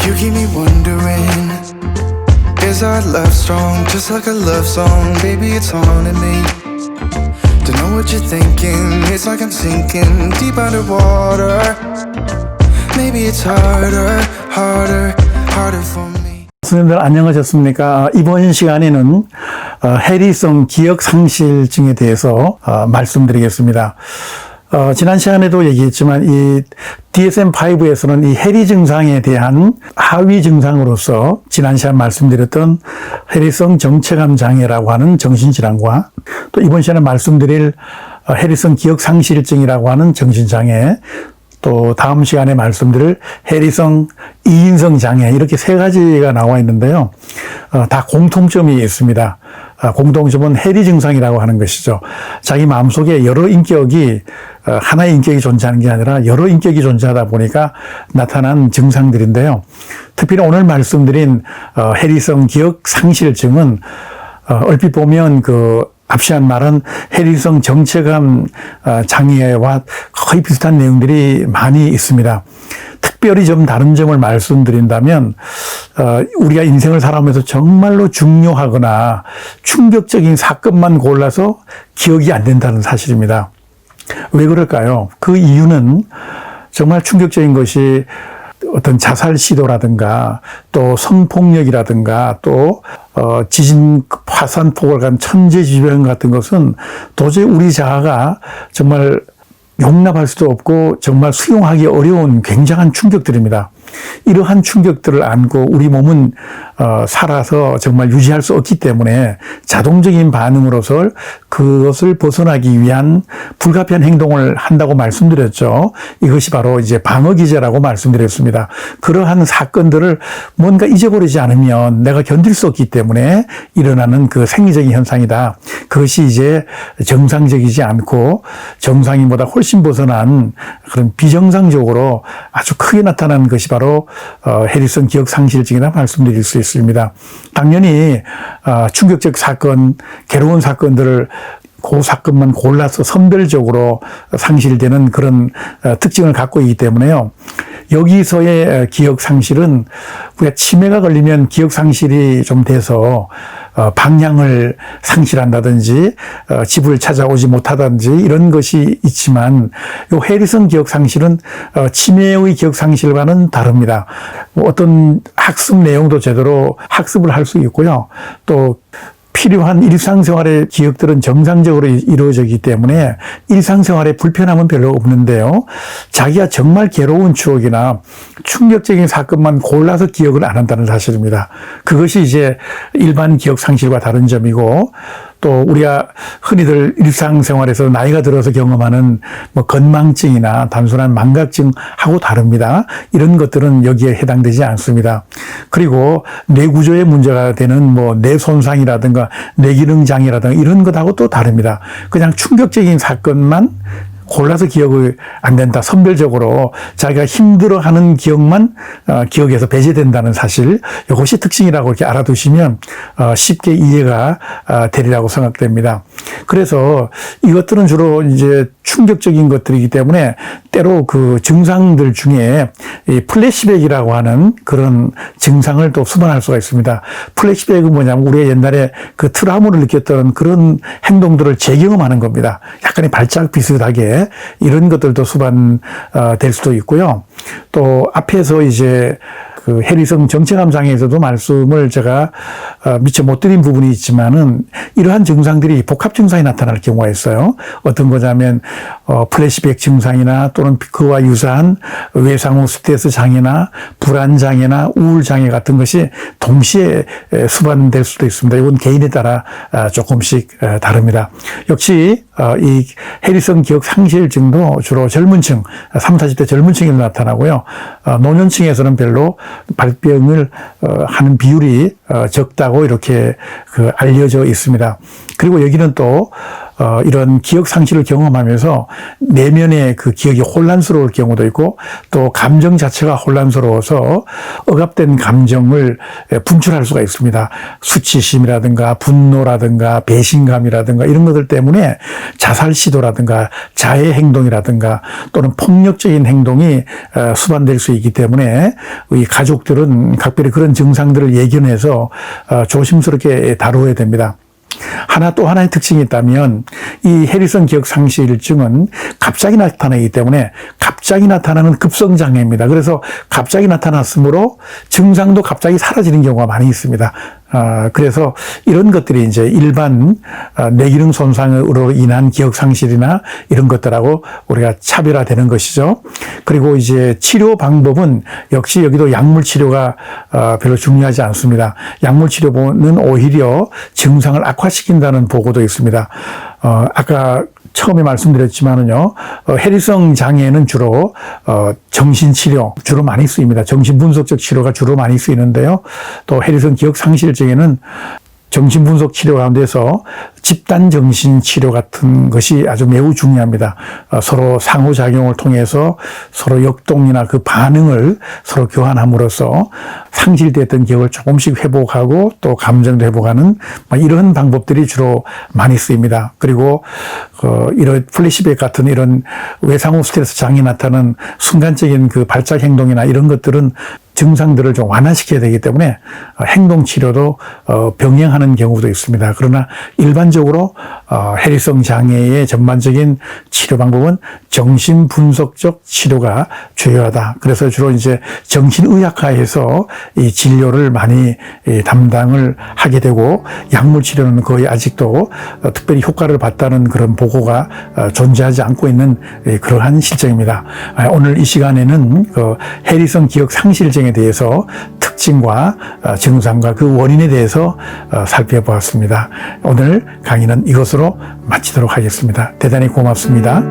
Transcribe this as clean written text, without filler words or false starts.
You keep me wondering, is our love strong? Just like a love song, baby, it's haunting me. Don't know what you're thinking, it's like I'm sinking deep underwater. Maybe it's harder for me. 선생님들 안녕하셨습니까? 이번 시간에는 해리성 기억상실증에 대해서 말씀드리겠습니다. 지난 시간에도 얘기했지만 이 DSM-5에서는 이 해리 증상에 대한 하위 증상으로서 지난 시간 말씀드렸던 해리성 정체감 장애라고 하는 정신질환과 또 이번 시간에 말씀드릴 해리성 기억상실증이라고 하는 정신장애, 또 다음 시간에 말씀드릴 해리성 이인성 장애, 이렇게 세 가지가 나와 있는데요. 다 공통점이 있습니다. 공통점은 해리 증상이라고 하는 것이죠. 자기 마음속에 여러 인격이, 하나의 인격이 존재하는 게 아니라 여러 인격이 존재하다 보니까 나타난 증상들인데요. 특별히 오늘 말씀드린 해리성 기억상실증은 얼핏 보면 앞시 한 말은 해리성 정체감 장애와 거의 비슷한 내용들이 많이 있습니다. 특별히 좀 다른 점을 말씀드린다면 우리가 인생을 살아오면서 정말로 중요하거나 충격적인 사건만 골라서 기억이 안 된다는 사실입니다. 왜 그럴까요? 그 이유는 정말 충격적인 것이 어떤 자살 시도라든가 또 성폭력이라든가 또 지진 화산 폭우를 간 천재지변 같은 것은 도저히 우리 자아가 정말 용납할 수도 없고 정말 수용하기 어려운 굉장한 충격들입니다. 이러한 충격들을 안고 우리 몸은 살아서 정말 유지할 수 없기 때문에 자동적인 반응으로서 그것을 벗어나기 위한 불가피한 행동을 한다고 말씀드렸죠. 이것이 바로 이제 방어기제라고 말씀드렸습니다. 그러한 사건들을 뭔가 잊어버리지 않으면 내가 견딜 수 없기 때문에 일어나는 그 생리적인 현상이다. 그것이 이제 정상적이지 않고 정상인보다 훨씬 벗어난 그런 비정상적으로 아주 크게 나타나는 것이 바로 해리성 기억상실증이라 말씀드릴 수 있습니다. 당연히 충격적 사건, 괴로운 사건들을 그 사건만 골라서 선별적으로 상실되는 그런 특징을 갖고 있기 때문에요. 여기서의 기억상실은 우리가 치매가 걸리면 기억상실이 좀 돼서 방향을 상실한다든지 집을 찾아오지 못하든지 이런 것이 있지만 요 해리성 기억상실은 치매의 기억상실과는 다릅니다. 어떤 학습 내용도 제대로 학습을 할 수 있고요. 또 필요한 일상생활의 기억들은 정상적으로 이루어지기 때문에 일상생활에 불편함은 별로 없는데요. 자기가 정말 괴로운 추억이나 충격적인 사건만 골라서 기억을 안 한다는 사실입니다. 그것이 이제 일반 기억상실과 다른 점이고, 또 우리가 흔히들 일상생활에서 나이가 들어서 경험하는 건망증이나 단순한 망각증하고 다릅니다. 이런 것들은 여기에 해당되지 않습니다. 그리고 뇌구조에 문제가 되는 뇌 손상이라든가 뇌기능 장애라든가 이런 것하고 또 다릅니다. 그냥 충격적인 사건만 골라서 기억이 안 된다. 선별적으로 자기가 힘들어하는 기억만 기억에서 배제된다는 사실, 이것이 특징이라고 이렇게 알아두시면 쉽게 이해가 되리라고 생각됩니다. 그래서 이것들은 주로 이제 충격적인 것들이기 때문에 때로 그 증상들 중에 이 플래시백이라고 하는 그런 증상을 또 수반할 수가 있습니다. 플래시백은 뭐냐면 우리가 옛날에 그 트라우마를 느꼈던 그런 행동들을 재경험하는 겁니다. 약간의 발작 비슷하게 이런 것들도 수반될 수도 있고요. 또 앞에서 이제 그 해리성 정체감 장애에서도 말씀을 제가 미처 못 드린 부분이 있지만은 이러한 증상들이 복합 증상이 나타날 경우가 있어요. 어떤 거냐면 플래시백 증상이나 또는 그와 유사한 외상 후 스트레스 장애나 불안 장애나 우울 장애 같은 것이 동시에 수반될 수도 있습니다. 이건 개인에 따라 조금씩 다릅니다. 역시 이 해리성 기억 상실증도 주로 젊은 층, 30, 40대 젊은 층에서 나타나고요. 노년층에서는 별로 발병을 하는 비율이 적다고 이렇게 알려져 있습니다. 그리고 여기는 또 이런 기억 상실을 경험하면서 내면의 그 기억이 혼란스러울 경우도 있고 또 감정 자체가 혼란스러워서 억압된 감정을 분출할 수가 있습니다. 수치심이라든가 분노라든가 배신감이라든가 이런 것들 때문에 자살 시도라든가 자해 행동이라든가 또는 폭력적인 행동이 수반될 수 있기 때문에 이 가족들은 각별히 그런 증상들을 예견해서 조심스럽게 다루어야 됩니다. 또 하나의 특징이 있다면 이 해리슨 기억 상실증은 갑자기 나타나기 때문에 갑자기 나타나는 급성장애입니다. 그래서 갑자기 나타났으므로 증상도 갑자기 사라지는 경우가 많이 있습니다. 그래서 이런 것들이 이제 일반 뇌기능 손상으로 인한 기억 상실이나 이런 것들하고 우리가 차별화되는 것이죠. 그리고 이제 치료 방법은 역시 여기도 약물 치료가 별로 중요하지 않습니다. 약물 치료는 오히려 증상을 악화시킨다는 보고도 있습니다. 아까 처음에 말씀드렸지만은요, 해리성 장애는 주로 정신치료 주로 많이 쓰입니다. 정신분석적 치료가 주로 많이 쓰이는데요. 또 해리성 기억 상실증에는 정신분석 치료 가운데서 집단 정신치료 같은 것이 아주 매우 중요합니다. 서로 상호작용을 통해서 서로 역동이나 그 반응을 서로 교환함으로써 상실됐던 기억을 조금씩 회복하고 또 감정도 회복하는 이런 방법들이 주로 많이 쓰입니다. 그리고 이런 플래시백 같은 이런 외상후 스트레스 장애 나타나는 순간적인 그 발작 행동이나 이런 것들은 증상들을 좀 완화시켜야 되기 때문에 행동치료도 병행하는 경우도 있습니다. 그러나 일반적으로 해리성 장애의 전반적인 치료 방법은 정신분석적 치료가 주요하다. 그래서 주로 이제 정신의학과에서 이 진료를 많이 담당을 하게 되고 약물 치료는 거의 아직도 특별히 효과를 봤다는 그런 보고가 존재하지 않고 있는 그러한 실정입니다. 오늘 이 시간에는 그 해리성 기억 상실증에 대해서 특징과 증상과 그 원인에 대해서 살펴보았습니다. 오늘 강의는 이것으로 마치도록 하겠습니다. 대단히 고맙습니다.